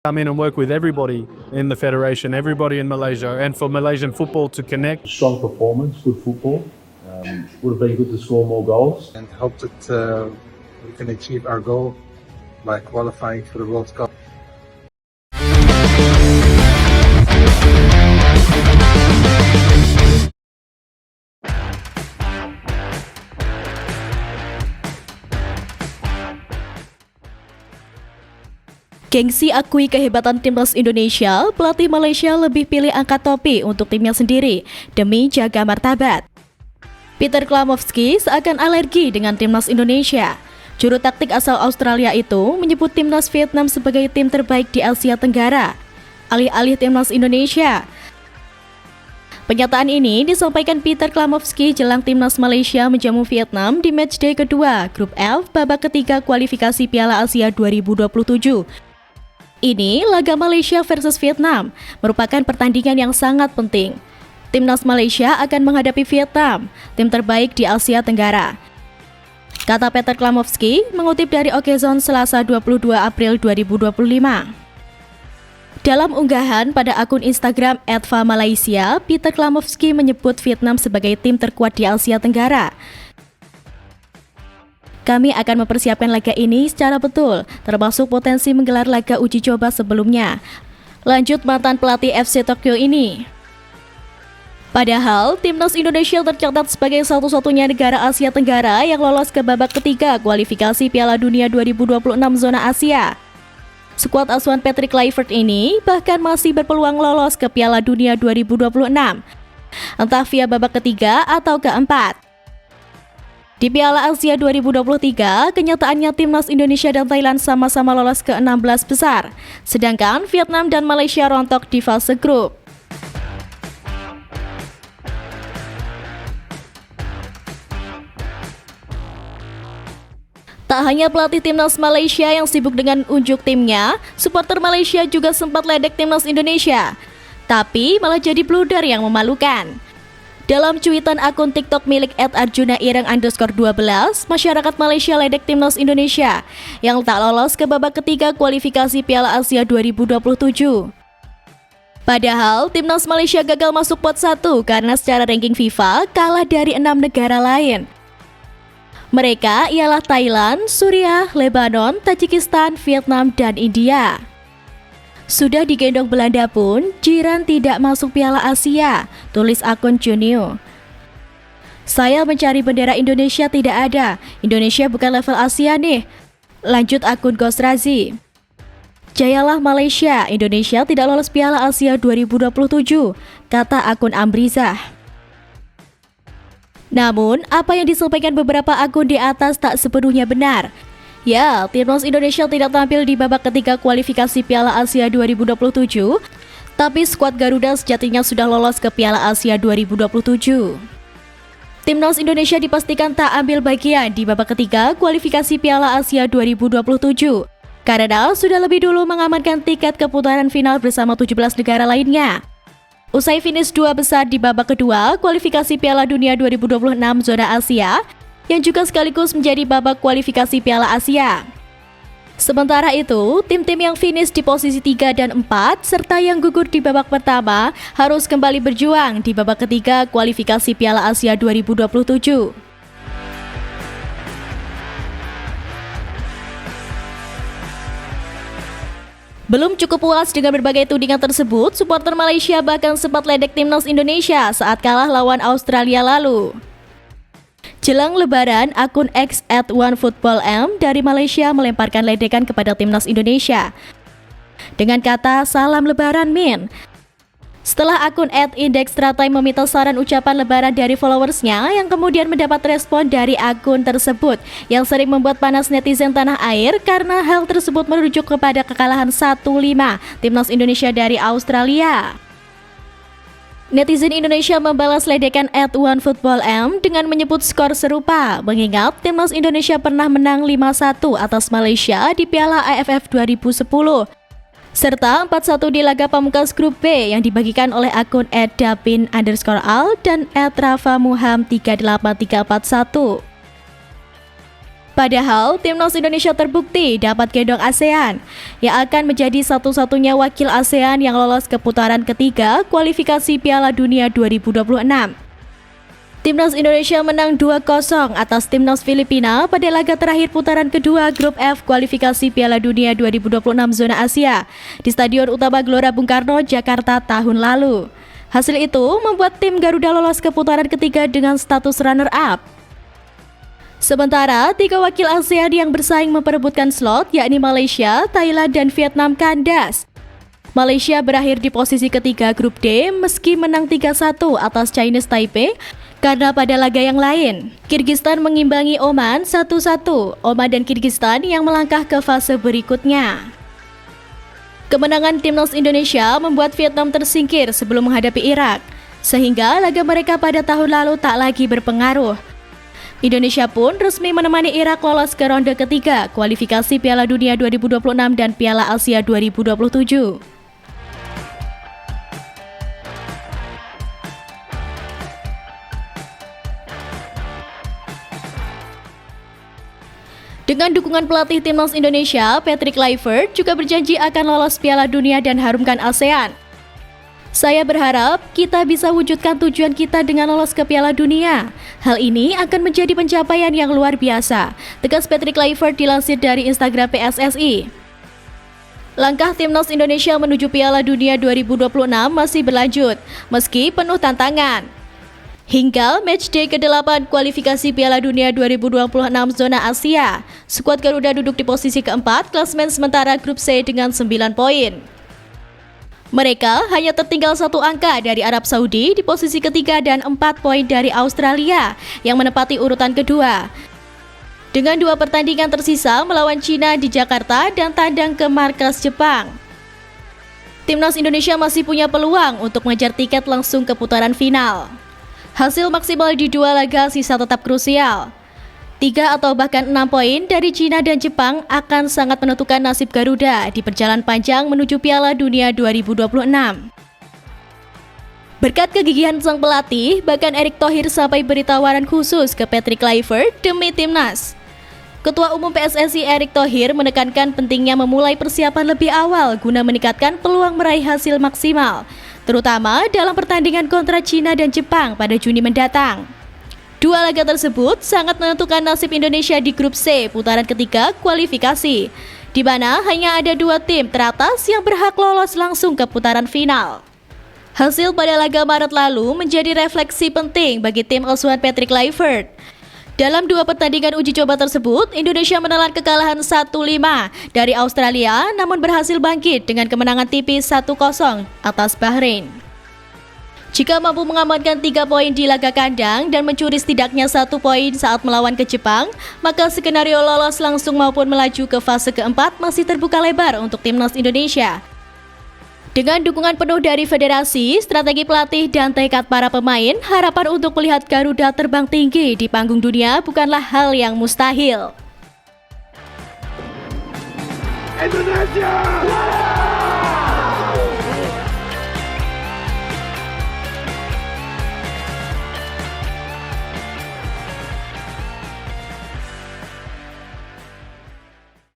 come in and work with everybody in the federation, everybody in Malaysia, and for Malaysian football to connect. Strong performance, good football. Would have been good to score more goals. And hope that we can achieve our goal by qualifying for the World Cup. Gengsi akui kehebatan timnas Indonesia, pelatih Malaysia lebih pilih angkat topi untuk timnya sendiri demi jaga martabat. Peter Klamovski seakan alergi dengan timnas Indonesia. Juru taktik asal Australia itu menyebut timnas Vietnam sebagai tim terbaik di Asia Tenggara, alih-alih timnas Indonesia. Pernyataan ini disampaikan Peter Klamovski jelang timnas Malaysia menjamu Vietnam di matchday kedua Grup F babak ketiga kualifikasi Piala Asia 2027. Ini laga Malaysia versus Vietnam merupakan pertandingan yang sangat penting. Timnas Malaysia akan menghadapi Vietnam, tim terbaik di Asia Tenggara. Kata Peter Klamovski mengutip dari Okezon Selasa 22 April 2025. Dalam unggahan pada akun Instagram @famalaysia, Peter Klamovski menyebut Vietnam sebagai tim terkuat di Asia Tenggara. Kami akan mempersiapkan laga ini secara betul, termasuk potensi menggelar laga uji coba sebelumnya. Lanjut mantan pelatih FC Tokyo ini. Padahal, timnas Indonesia tercatat sebagai satu-satunya negara Asia Tenggara yang lolos ke babak ketiga kualifikasi Piala Dunia 2026 zona Asia. Skuad asuhan Patrick Kluivert ini bahkan masih berpeluang lolos ke Piala Dunia 2026, entah via babak ketiga atau keempat. Di Piala Asia 2023, kenyataannya timnas Indonesia dan Thailand sama-sama lolos ke 16 besar, sedangkan Vietnam dan Malaysia rontok di fase grup. Tak hanya pelatih timnas Malaysia yang sibuk dengan unjuk timnya, supporter Malaysia juga sempat ledek timnas Indonesia. Tapi malah jadi blunder yang memalukan. Dalam cuitan akun TikTok milik @arjunaireng_12, masyarakat Malaysia ledek timnas Indonesia yang tak lolos ke babak ketiga kualifikasi Piala Asia 2027. Padahal timnas Malaysia gagal masuk pot 1 karena secara ranking FIFA kalah dari 6 negara lain. Mereka ialah Thailand, Suriah, Lebanon, Tajikistan, Vietnam, dan India. Sudah digendong Belanda pun, jiran tidak masuk Piala Asia, tulis akun Junio. Saya mencari bendera Indonesia tidak ada, Indonesia bukan level Asia nih, lanjut akun Ghost Razi. Jayalah Malaysia, Indonesia tidak lolos Piala Asia 2027, kata akun Amrizah. Namun, apa yang disampaikan beberapa akun di atas tak sepenuhnya benar. Ya, timnas Indonesia tidak tampil di babak ketiga kualifikasi Piala Asia 2027, tapi skuad Garuda sejatinya sudah lolos ke Piala Asia 2027. Timnas Indonesia dipastikan tak ambil bagian di babak ketiga kualifikasi Piala Asia 2027, karena sudah lebih dulu mengamankan tiket ke putaran final bersama 17 negara lainnya. Usai finish 2 besar di babak kedua kualifikasi Piala Dunia 2026 zona Asia, yang juga sekaligus menjadi babak kualifikasi Piala Asia. Sementara itu, tim-tim yang finish di posisi 3 dan 4 serta yang gugur di babak pertama harus kembali berjuang di babak ketiga kualifikasi Piala Asia 2027. Belum cukup puas dengan berbagai tudingan tersebut, supporter Malaysia bahkan sempat ledek timnas Indonesia saat kalah lawan Australia lalu. Jelang Lebaran, akun X @OneFootballM dari Malaysia melemparkan ledekan kepada timnas Indonesia dengan kata "Salam Lebaran Min". Setelah akun @IndexTraTime meminta saran ucapan Lebaran dari followersnya yang kemudian mendapat respon dari akun tersebut yang sering membuat panas netizen tanah air karena hal tersebut merujuk kepada kekalahan 1-5 timnas Indonesia dari Australia. Netizen Indonesia membalas ledekan @OneFootballM dengan menyebut skor serupa, mengingat timnas Indonesia pernah menang 5-1 atas Malaysia di Piala AFF 2010, serta 4-1 di laga pamungkas grup B yang dibagikan oleh akun @dapin_al dan @rafamuham38341. Padahal, Timnas Indonesia terbukti dapat gendong ASEAN, yang akan menjadi satu-satunya wakil ASEAN yang lolos ke putaran ketiga kualifikasi Piala Dunia 2026. Timnas Indonesia menang 2-0 atas Timnas Filipina pada laga terakhir putaran kedua Grup F kualifikasi Piala Dunia 2026 zona Asia di Stadion Utama Gelora Bung Karno, Jakarta tahun lalu. Hasil itu membuat tim Garuda lolos ke putaran ketiga dengan status runner-up. Sementara, 3 wakil ASEAN yang bersaing memperebutkan slot yakni Malaysia, Thailand, dan Vietnam kandas. Malaysia berakhir di posisi ketiga Grup D meski menang 3-1 atas Chinese Taipei karena pada laga yang lain. Kirgistan mengimbangi Oman 1-1. Oman dan Kirgistan yang melangkah ke fase berikutnya. Kemenangan Timnas Indonesia membuat Vietnam tersingkir sebelum menghadapi Irak, sehingga laga mereka pada tahun lalu tak lagi berpengaruh. Indonesia pun resmi menemani Irak lolos ke ronde ketiga kualifikasi Piala Dunia 2026 dan Piala Asia 2027. Dengan dukungan pelatih Timnas Indonesia, Patrick Kluivert juga berjanji akan lolos Piala Dunia dan harumkan ASEAN. Saya berharap kita bisa wujudkan tujuan kita dengan lolos ke Piala Dunia. Hal ini akan menjadi pencapaian yang luar biasa, tegas Patrick Kluivert dilansir dari Instagram PSSI. Langkah Timnas Indonesia menuju Piala Dunia 2026 masih berlanjut, meski penuh tantangan. Hingga matchday ke-8 kualifikasi Piala Dunia 2026 zona Asia, skuad Garuda duduk di posisi keempat klasemen sementara Grup C dengan 9 poin. Mereka hanya tertinggal 1 angka dari Arab Saudi di posisi ketiga dan 4 poin dari Australia yang menempati urutan kedua. Dengan 2 pertandingan tersisa melawan Cina di Jakarta dan tandang ke markas Jepang. Timnas Indonesia masih punya peluang untuk mengejar tiket langsung ke putaran final. Hasil maksimal di 2 laga sisa tetap krusial. 3 atau bahkan 6 poin dari Cina dan Jepang akan sangat menentukan nasib Garuda di perjalanan panjang menuju Piala Dunia 2026. Berkat kegigihan sang pelatih, bahkan Erick Thohir sampai beri tawaran khusus ke Patrick Kluivert demi timnas. Ketua Umum PSSI Erick Thohir menekankan pentingnya memulai persiapan lebih awal guna meningkatkan peluang meraih hasil maksimal, terutama dalam pertandingan kontra Cina dan Jepang pada Juni mendatang. 2 laga tersebut sangat menentukan nasib Indonesia di Grup C putaran ketiga kualifikasi, di mana hanya ada 2 tim teratas yang berhak lolos langsung ke putaran final. Hasil pada laga Maret lalu menjadi refleksi penting bagi tim asuhan Patrick Kluivert. Dalam 2 pertandingan uji coba tersebut, Indonesia menelan kekalahan 1-5 dari Australia, namun berhasil bangkit dengan kemenangan tipis 1-0 atas Bahrain. Jika mampu mengamankan 3 poin di laga kandang dan mencuri setidaknya 1 poin saat melawan ke Jepang, maka skenario lolos langsung maupun melaju ke fase keempat masih terbuka lebar untuk Timnas Indonesia. Dengan dukungan penuh dari federasi, strategi pelatih dan tekad para pemain, harapan untuk melihat Garuda terbang tinggi di panggung dunia bukanlah hal yang mustahil. Indonesia!